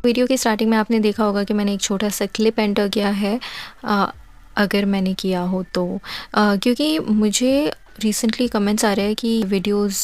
Video की starting में आपने देखा होगा कि मैंने एक छोटा सा क्लिप एंटर किया है, अगर मैंने किया हो तो, क्योंकि मुझे रिसेंटली कमेंट्स आ रहे हैं कि वीडियोस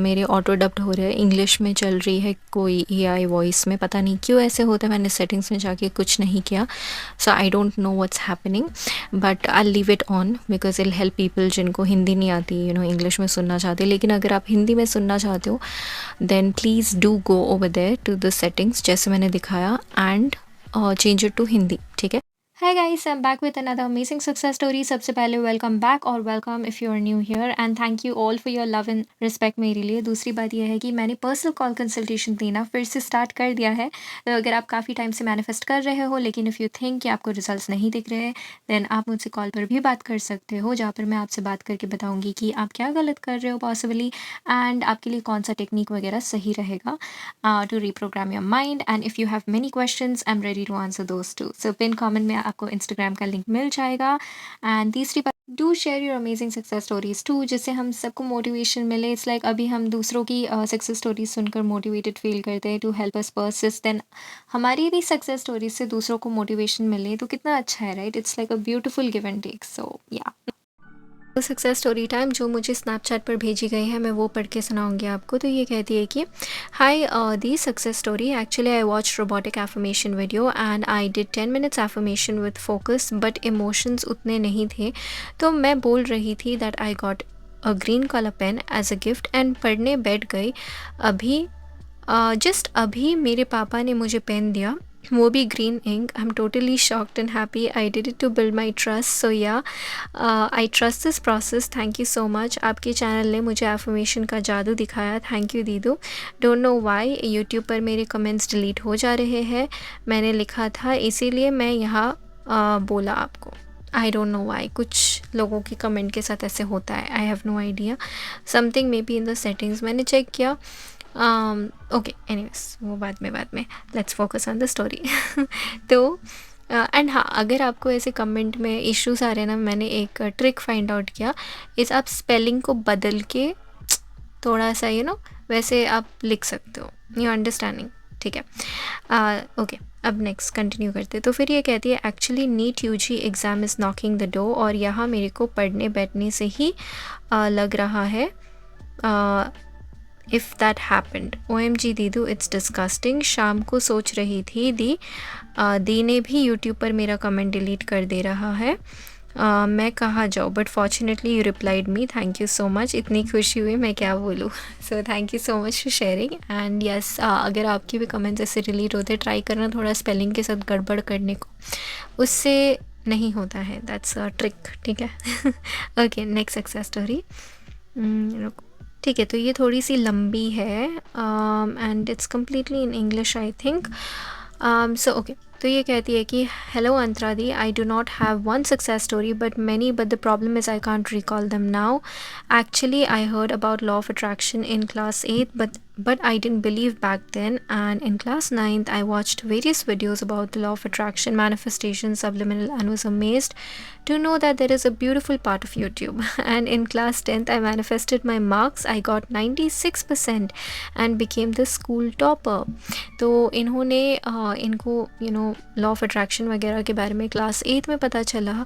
मेरे ऑटो डब्ड हो रहे हैं, इंग्लिश में चल रही है कोई एआई वॉइस में, पता नहीं क्यों ऐसे होता है। मैंने सेटिंग्स में जाके कुछ नहीं किया, so I don't know what's happening, but I leave it on because it'll help people जिनको हिंदी नहीं आती, इंग्लिश में सुनना चाहते। लेकिन अगर आप हिंदी में सुनना चाहते हो then please do go over there to the settings जैसे मैंने दिखाया and change it to Hindi, ठीक है। Hi guys, I'm back with another amazing success story. सबसे पहले वेलकम बैक और welcome if you are new here and thank you all for your love and respect मेरे लिए। दूसरी बात यह है कि मैंने पर्सनल कॉल कंसल्टेशन देना फिर से स्टार्ट कर दिया है। तो अगर आप काफ़ी टाइम से मैनिफेस्ट कर रहे हो लेकिन इफ़ यू थिंक कि आपको रिजल्ट्स नहीं दिख रहे हैं देन आप मुझसे कॉल पर भी बात कर सकते हो, जहाँ पर मैं आपसे बात करके बताऊँगी कि आप क्या गलत कर रहे हो पॉसिबली एंड आपके लिए कौन सा टेक्निक वगैरह सही रहेगा to reprogram your mind. And if you have many questions I am ready to answer those too. So pin comment में आपको इंस्टाग्राम का लिंक मिल जाएगा। एंड तीसरी बात, do share your amazing success stories too, जिससे हम सबको मोटिवेशन मिले। इट्स लाइक अभी हम दूसरों की सक्सेस स्टोरीज सुनकर मोटिवेटेड फील करते हैं to help us persist, then हमारी भी सक्सेस स्टोरीज से दूसरों को मोटिवेशन मिले तो कितना अच्छा है, right? It's like a beautiful give and take. So yeah success story time जो मुझे स्नैपचैट पर भेजी गई है मैं वो पढ़ के सुनाऊंगी आपको। तो ये कहती है कि हाय दी success story, actually I watch robotic affirmation video and I did 10 minutes affirmation with focus but emotions उतने नहीं थे। तो मैं बोल रही थी that I got a green colour pen as a gift and पढ़ने बैठ गई। अभी जस्ट अभी मेरे पापा ने मुझे पेन दिया, वो भी green ink. I am totally shocked and happy. I did it to build my trust, so yeah I trust this process. Thank you so much. आपके चैनल ने मुझे एफर्मेशन का जादू दिखाया, थैंक यू दीदू। डोंट नो वाई यूट्यूब पर मेरे comments delete हो जा रहे हैं, मैंने लिखा था इसीलिए मैं यहाँ बोला आपको। आई डोंट नो वाई, कुछ लोगों के कमेंट के साथ ऐसे होता है, I have no idea, something may be in the settings. मैंने चेक किया, ओके एनीवेज वो बाद में let's focus on the story. तो एंड हाँ, अगर आपको ऐसे कमेंट में इश्यूज आ रहे हैं ना, मैंने एक ट्रिक फाइंड आउट किया, इस आप स्पेलिंग को बदल के थोड़ा सा वैसे आप लिख सकते हो, यू अंडरस्टैंडिंग, ठीक है। ओके, अब नेक्स्ट कंटिन्यू करते। तो फिर ये कहती है actually NEET UG exam is knocking the door, और यहाँ मेरे को पढ़ने बैठने से ही लग रहा है इफ़ दैट हैपेंड। OMG दीदू, इट्स डिस्गस्टिंग। शाम को सोच रही थी दी ने भी यूट्यूब पर मेरा कमेंट डिलीट कर दे रहा है, मैं कहाँ जाऊँ, but fortunately you replied me, thank you so much. इतनी खुशी हुई मैं क्या बोलूँ। So thank you so much for sharing. And yes, अगर आपके भी कमेंट्स ऐसे डिलीट होते, ट्राई करना थोड़ा स्पेलिंग के साथ गड़बड़ करने को, उससे नहीं होता है, दैट्स अ ट्रिक, ठीक है। Okay, next success story. ठीक है, तो ये थोड़ी सी लंबी है and it's completely in English I think. So okay, तो ये कहती है कि हेलो अंतरा दी, I do not have one success story but many, but the problem is I can't recall them now. Actually I heard about law of attraction in class 8 but I didn't believe back then, and in class 9th I watched various videos about the law of attraction, manifestation, subliminal, and was amazed to know that there is a beautiful part of YouTube. And in class 10th I manifested my marks, I got 96% and became the school topper. तो इन्होंने इनको law of attraction वगैरह के बारे में class 8 में पता चला,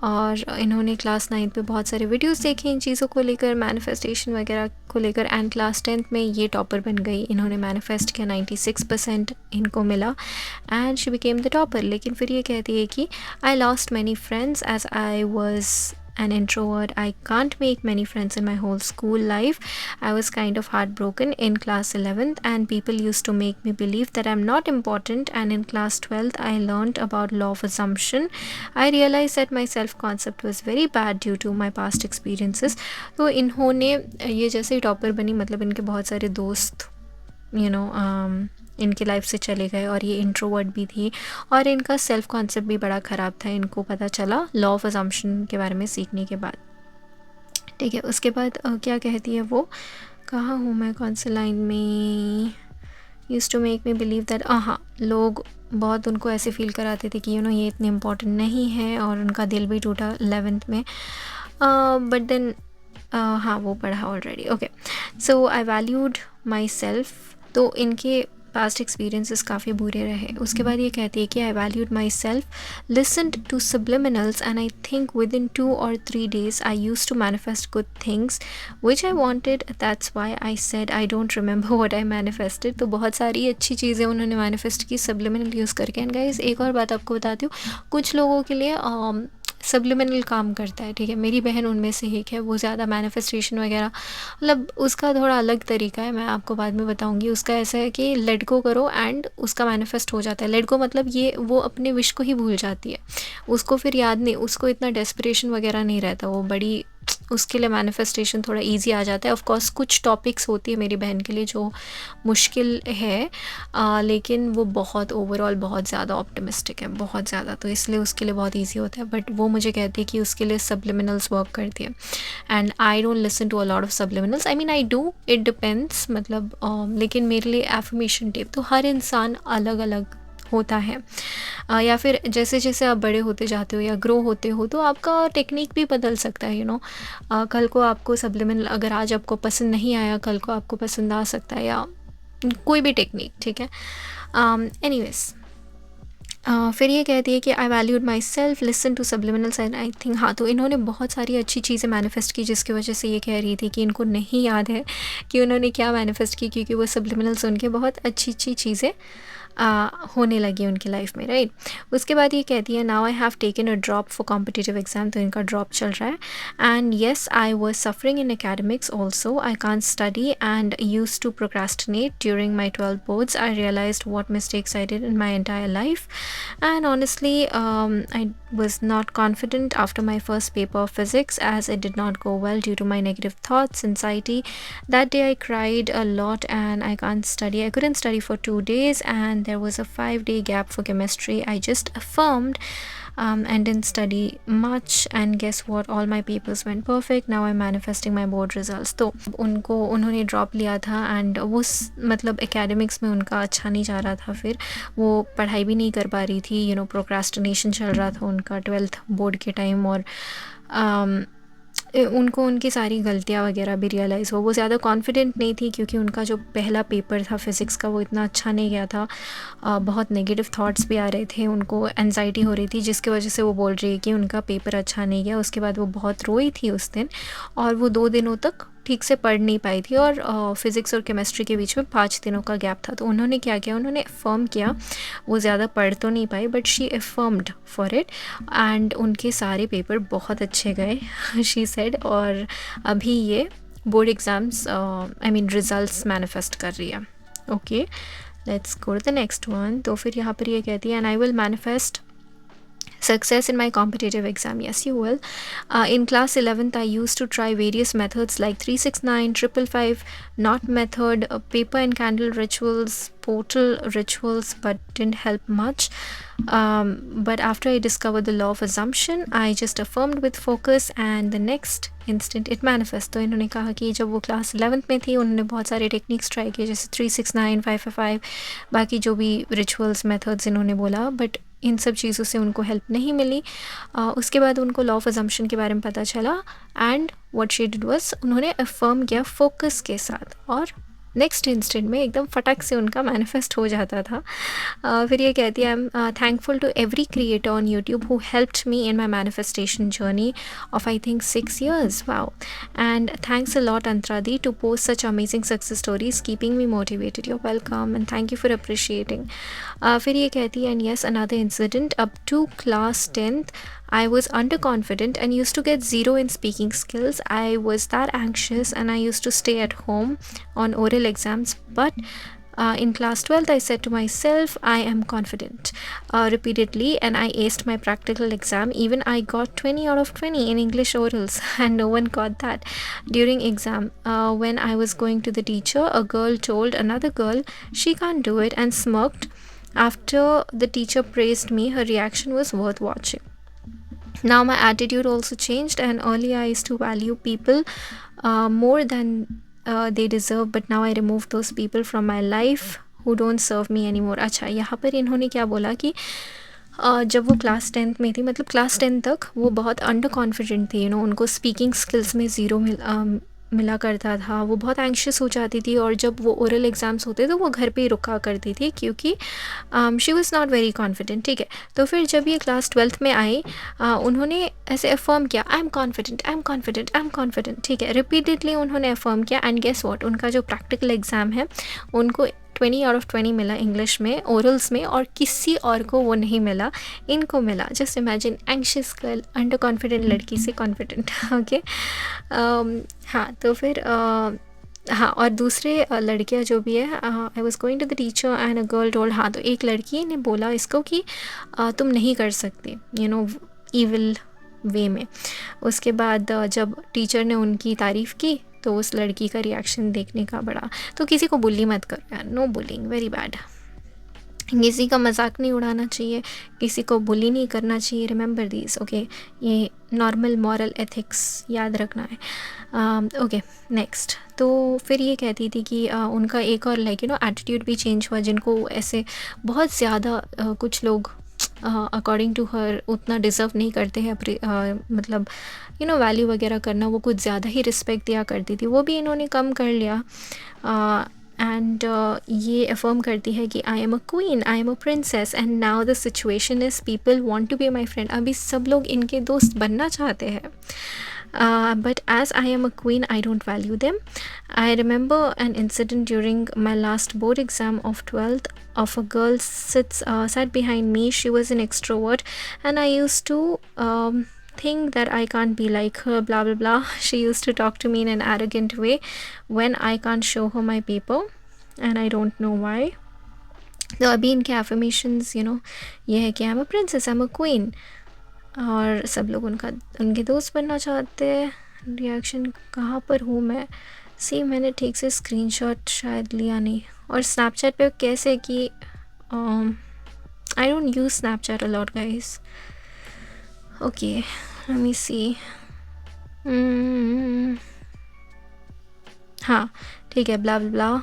और इन्होंने क्लास 9 पे बहुत सारे वीडियोस देखे इन चीज़ों को लेकर, मैनिफेस्टेशन वगैरह को लेकर, एंड क्लास 10th में ये टॉपर बन गई। इन्होंने मैनिफेस्ट किया, 96% इनको मिला and she became the topper. लेकिन फिर ये कहती है कि I lost many friends as I was an introvert. I can't make many friends in my whole school life. I was kind of heartbroken in class 11th and people used to make me believe that I'm not important, and in class 12th I learned about law of assumption. I realized that my self concept was very bad due to my past experiences. तो इन्होंने ये जैसे ही topper बनी, मतलब इनके बहुत सारे दोस्त इनकी लाइफ से चले गए, और ये इंट्रोवर्ट भी थी और इनका सेल्फ कॉन्सेप्ट भी बड़ा ख़राब था, इनको पता चला लॉ ऑफ अजम्पशन के बारे में सीखने के बाद, ठीक है। उसके बाद क्या कहती है वो, कहाँ हूँ मैं, कौन से लाइन में, use to make me believe that, हाँ, लोग बहुत उनको ऐसे फील कराते थे कि ये इतने इम्पोर्टेंट नहीं है, और उनका दिल भी टूटा 11th में, बट देन हाँ वो पढ़ा already. Okay, so I valued my self. तो इनके पास्ट एक्सपीरियंसेस काफ़ी बुरे रहे। उसके बाद ये कहती है कि I valued myself, listened to subliminals, and I think within 2 or 3 days I used to manifest good things which I wanted. That's why I said I don't remember what I manifested. तो बहुत सारी अच्छी चीज़ें उन्होंने manifest की subliminal use करके। And guys एक और बात आपको बताती हूँ, कुछ लोगों के लिए सब्लिमिनल काम करता है, ठीक है। मेरी बहन उनमें से एक है, वो ज़्यादा मैनिफेस्टेशन वगैरह, मतलब उसका थोड़ा अलग तरीका है, मैं आपको बाद में बताऊंगी। उसका ऐसा है कि लेट गो करो एंड उसका मैनिफेस्ट हो जाता है। लेट गो मतलब ये वो अपने विश को ही भूल जाती है, उसको फिर याद नहीं, उसको इतना डेस्परेशन वगैरह नहीं रहता, वो बड़ी उसके लिए मैनिफेस्टेशन थोड़ा इजी आ जाता है। ऑफ कोर्स कुछ टॉपिक्स होती है मेरी बहन के लिए जो मुश्किल है, लेकिन वो बहुत ओवरऑल बहुत ज़्यादा ऑप्टिमिस्टिक है, बहुत ज़्यादा, तो इसलिए उसके लिए बहुत इजी होता है। बट वो मुझे कहती है कि उसके लिए सब्लिमिनल्स वर्क करती है। And I don't listen to a lot of subliminals, I mean I do, it depends, मतलब लेकिन मेरे लिए एफर्मेशन टेप तो हर इंसान अलग अलग होता है। या फिर जैसे जैसे आप बड़े होते जाते हो या ग्रो होते हो तो आपका टेक्निक भी बदल सकता है, कल को आपको सब्लिमिनल अगर आज आपको पसंद नहीं आया, कल को आपको पसंद आ सकता है, या कोई भी टेक्निक, ठीक है। एनीवेज फिर ये कहती है कि I valued myself, listen to subliminals, and I think, हाँ, तो इन्होंने बहुत सारी अच्छी चीज़ें मैनिफेस्ट की जिसकी वजह से ये कह रही थी कि इनको नहीं याद है कि उन्होंने क्या मैनिफेस्ट की, क्योंकि वो सब्लिमिनल सुन के बहुत अच्छी अच्छी चीज़ें होने लगी उनकी लाइफ में, राइट। उसके बाद ये कहती है now I have taken a drop for competitive exam, तो इनका ड्रॉप चल रहा है। And yes I was suffering in academics also, I can't study and use to procrastinate during my 12th boards. I realized what mistakes I did in my entire life, and honestly I was not confident after my first paper of physics as it did not go well due to my negative thoughts, anxiety. That day I cried a lot and I couldn't study for 2 days, and there was a 5-day gap for chemistry. I just affirmed and didn't study much, and guess what, all my papers went perfect. Now I'm manifesting my board results. तो उन्होंने drop लिया था and वो मतलब academics में उनका अच्छा नहीं जा रहा था, फिर वो पढ़ाई भी नहीं कर पा रही थी, प्रोक्रास्टिनेशन चल रहा था उनका 12th बोर्ड के टाइम, और उनको उनकी सारी गलतियाँ वगैरह भी रियलाइज़ हो। वो ज़्यादा कॉन्फिडेंट नहीं थी क्योंकि उनका जो पहला पेपर था फिज़िक्स का वो इतना अच्छा नहीं गया था, बहुत नेगेटिव थॉट्स भी आ रहे थे, उनको एनजाइटी हो रही थी, जिसकी वजह से वो बोल रही है कि उनका पेपर अच्छा नहीं गया। उसके बाद वो बहुत रोई थी उस दिन, और वो 2 दिनों तक ठीक से पढ़ नहीं पाई थी, और फ़िज़िक्स और केमिस्ट्री के बीच में 5 दिनों का गैप था। तो उन्होंने क्या किया, उन्होंने अफर्म किया, वो ज़्यादा पढ़ तो नहीं पाई but she affirmed for it, and उनके सारे पेपर बहुत अच्छे गए शी सेड। और अभी ये board exams I mean results manifest कर रही है। Okay, let's go to the next one. तो फिर यहाँ पर ये कहती है and I will manifest success in my competitive exam. Yes, you will. In class 11th, I used to try various methods like 369, 555, knot method, paper and candle rituals, portal rituals, but didn't help much. But after I discovered the law of assumption, I just affirmed with focus, and the next instant it manifest. तो इन्होंने कहा कि जब वो class 11th में थी उन्होंने बहुत सारे टेक्निक्स ट्राई किए, जैसे 369, 555, बाकी जो भी रिचुअल्स मेथड्स इन्होंने बोला, बट इन सब चीज़ों से उनको हेल्प नहीं मिली। उसके बाद उनको लॉ ऑफ अजम्पशन के बारे में पता चला, and what she did was उन्होंने अफर्म किया फोकस के साथ, और नेक्स्ट इंस्टेंट में एकदम फटक से उनका मैनिफेस्ट हो जाता था। फिर ये कहती है I am thankful to every creator on YouTube who helped me in my manifestation journey of I think 6 years. Wow. And thanks a lot Antradi to post such amazing success stories, keeping me motivated. You're welcome and thank you for appreciating. फिर ये कहती है and yes, another incident, up to class 10th I was underconfident and used to get 0 in speaking skills. I was that anxious and I used to stay at home on oral exams, but in class 12th I said to myself I am confident repeatedly, and I aced my practical exam. Even I got 20 out of 20 in English orals and no one got that. During exam, when I was going to the teacher, a girl told another girl she can't do it and smirked. After the teacher praised me, her reaction was worth watching. Now my attitude also changed, and earlier I used to value people more than they deserve, but now I remove those people from my life who don't serve me anymore. अच्छा, यहाँ पर इन्होंने क्या बोला कि जब वो class 10th में थी, मतलब क्लास 10 तक वो बहुत अंडर कॉन्फिडेंट थी, उनको स्पीकिंग स्किल्स में ज़ीरो मिला करता था वो बहुत एंग्शियस हो जाती थी, और जब वो ओरल एग्ज़ाम्स होते तो वो घर पे ही रुका करती थी क्योंकि she was not very confident, ठीक है। तो फिर जब ये क्लास 12th में आई, उन्होंने ऐसे अफर्म किया, I am confident, I am confident, I am confident, ठीक है। रिपीटेडली उन्होंने अफर्म किया, एंड गेस व्हाट, उनका जो प्रैक्टिकल एग्ज़ाम है उनको 20 out of 20 मिला इंग्लिश में, ओरल्स में, और किसी और को वो नहीं मिला, इनको मिला। Just imagine, anxious girl under confident लड़की से कॉन्फिडेंट। ओके। हाँ, तो फिर हाँ, और दूसरे लड़कियां जो भी है, I was going to the teacher and a girl told, हाँ, तो एक लड़की ने बोला इसको कि तुम नहीं कर सकती, ईविल वे में। उसके बाद जब टीचर ने उनकी तारीफ़ की तो उस लड़की का रिएक्शन देखने का बड़ा, तो किसी को बुली मत करो यार, नो बुलिंग, वेरी बैड। किसी का मजाक नहीं उड़ाना चाहिए, किसी को बुली नहीं करना चाहिए, रिमेंबर दिस, ओके। ये नॉर्मल मॉरल एथिक्स याद रखना है। Okay, next. तो फिर ये कहती थी कि उनका एक और एटीट्यूड भी चेंज हुआ, जिनको ऐसे बहुत ज़्यादा कुछ लोग अकॉर्डिंग टू हर उतना डिज़र्व नहीं करते हैं, मतलब वैल्यू वगैरह करना, वो कुछ ज़्यादा ही रिस्पेक्ट दिया करती थी, वो भी इन्होंने कम कर लिया। एंड ये अफर्म करती है कि I am a queen, I am a princess, and now the situation is people want to be my friend. अभी सब लोग इनके दोस्त बनना चाहते हैं, but as I am a queen, I don't value them. I remember an incident during my last board exam of 12th, of a girl sat behind me. She was an extrovert, and I used to think that I can't be like her, blah blah blah. She used to talk to me in an arrogant way when I can't show her my paper, and I don't know why. तो अभी इनके affirmations ये है कि I'm a princess, I'm a queen, और सब लोग उनके दोस्त बनना चाहते हैं। रिएक्शन कहाँ पर हूँ मैं, मैंने ठीक से स्क्रीनशॉट शायद लिया नहीं। और स्नैपचैट पे कैसे कि I don't use Snapchat a lot guys. Okay, let me see. हाँ, ठीक है, blah blah blah.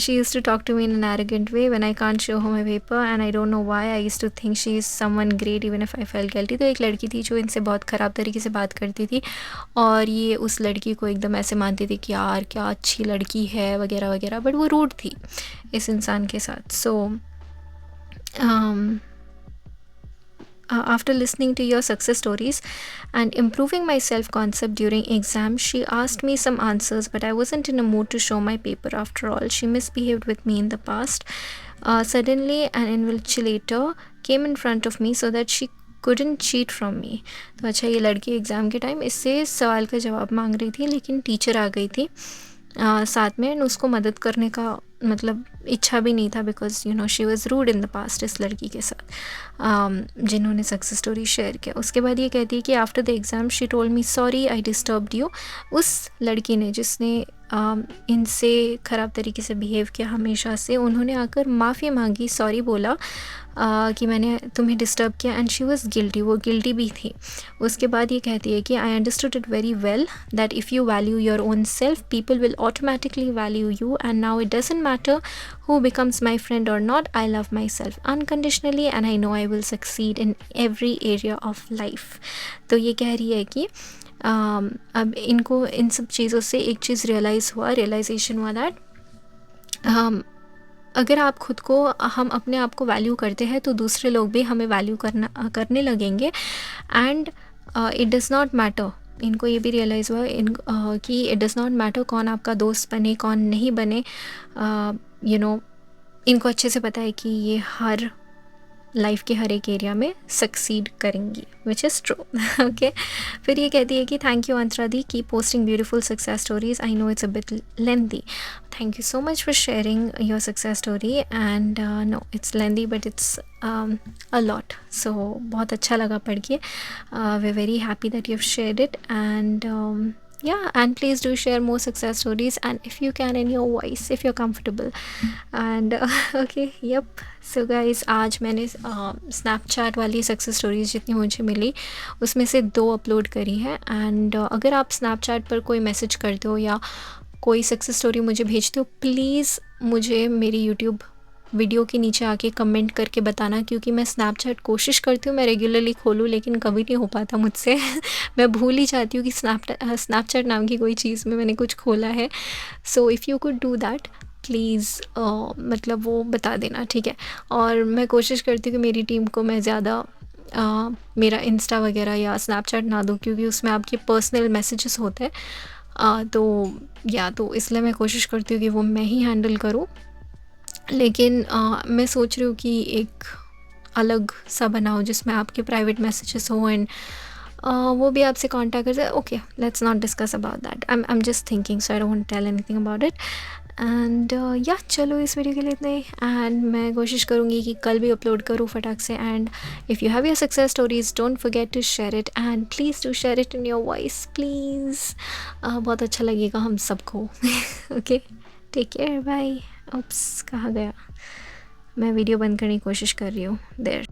She used to talk to me in an arrogant way when I can't show her my paper, and I don't know why. I used to think she is someone great even if I felt guilty. तो एक लड़की थी जो इनसे बहुत ख़राब तरीके से बात करती थी, और ये उस लड़की को एकदम ऐसे मानती थी कि यार क्या अच्छी लड़की है वगैरह वगैरह, बट वो रूड थी इस इंसान के साथ। सो after listening to your success stories and improving my self-concept during exam, she asked me some answers, but I wasn't in a mood to show my paper after all. She misbehaved with me in the past. Suddenly, an invigilator came in front of me so that she couldn't cheat from me. तो अच्छा, ये लड़की exam के time इससे सवाल का जवाब मांग रही थी, लेकिन टीचर आ गई थी साथ में, उसको मदद करने का मतलब इच्छा भी नहीं था, because she was rude in the past, इस लड़की के साथ जिन्होंने सक्सेस स्टोरी शेयर किया। उसके बाद ये कहती है कि after the exam she told me sorry I disturbed you. उस लड़की ने जिसने इनसे ख़राब तरीके से बिहेव किया हमेशा से, उन्होंने आकर माफ़ी मांगी, सॉरी बोला कि मैंने तुम्हें डिस्टर्ब किया, एंड शी वॉज़ गिल्टी, वो गिल्टी भी थी। उसके बाद ये कहती है कि I understood it very well that if you value your own self, people will automatically value you, and now it doesn't matter who becomes my friend or not. I love myself unconditionally and I know I will succeed in every area of life. तो ये कह रही है कि अब इनको इन सब चीज़ों से एक चीज़ रियलाइजेशन हुआ दैट अगर आप खुद को, हम अपने आप को वैल्यू करते हैं तो दूसरे लोग भी हमें वैल्यू करने लगेंगे, and it does not matter. इनको ये भी रियलाइज़ हुआ कि इट डज़ नॉट मैटर कौन आपका दोस्त बने कौन नहीं बने। इनको अच्छे से पता है कि ये हर लाइफ के हर एक एरिया में सक्सीड करेंगी, विच इज़ ट्रू। ओके, फिर ये कहती है कि थैंक यू अंतरा दी, keep posting beautiful success stories, I know it's a bit lengthy. Thank you so much for sharing your success story, and know it's lengthy but it's a lot. So बहुत अच्छा लगा पढ़ के, we very happy that you have shared it, and yeah, and please do share more success stories, and if you can in your voice, if you're comfortable. And okay, yep. So guys, आज मैंने Snapchat वाली success stories जितनी मुझे मिली उसमें से 2 upload करी है, and अगर आप स्नैपचैट पर कोई मैसेज करते हो या कोई सक्सेस स्टोरी मुझे भेजते हो, प्लीज़ मुझे मेरी यूट्यूब वीडियो के नीचे आके कमेंट करके बताना, क्योंकि मैं स्नैपचैट कोशिश करती हूँ मैं रेगुलरली खोलूँ, लेकिन कभी नहीं हो पाता मुझसे। मैं भूल ही जाती हूँ कि स्नैपचैट नाम की कोई चीज़ में मैंने कुछ खोला है। So if you could do that please, मतलब वो बता देना, ठीक है। और मैं कोशिश करती हूँ कि मेरी टीम को मैं ज़्यादा मेरा इंस्टा वगैरह या स्नैपचैट ना दूँ, क्योंकि उसमें आपके पर्सनल मैसेजेस होते हैं। तो इसलिए मैं कोशिश करती हूँ कि वो मैं ही हैंडल करूँ। लेकिन मैं सोच रही हूँ कि एक अलग सा बनाऊँ जिसमें आपके प्राइवेट मैसेजेस हो एंड वो भी आपसे कांटेक्ट कर जाए। Okay, let's not discuss about that. I am just thinking, so I don't tell anything about it. And या चलो इस वीडियो के लिए इतना ही। एंड मैं कोशिश करूँगी कि कल भी अपलोड करूँ फटाक से। And if you have your success stories don't forget to share it, and please to share it in your voice please. बहुत अच्छा लगेगा हम सबको। Okay, take care, bye. Oops, कहाँ गया? मैं वीडियो बंद करने की कोशिश कर रही हूँ। देर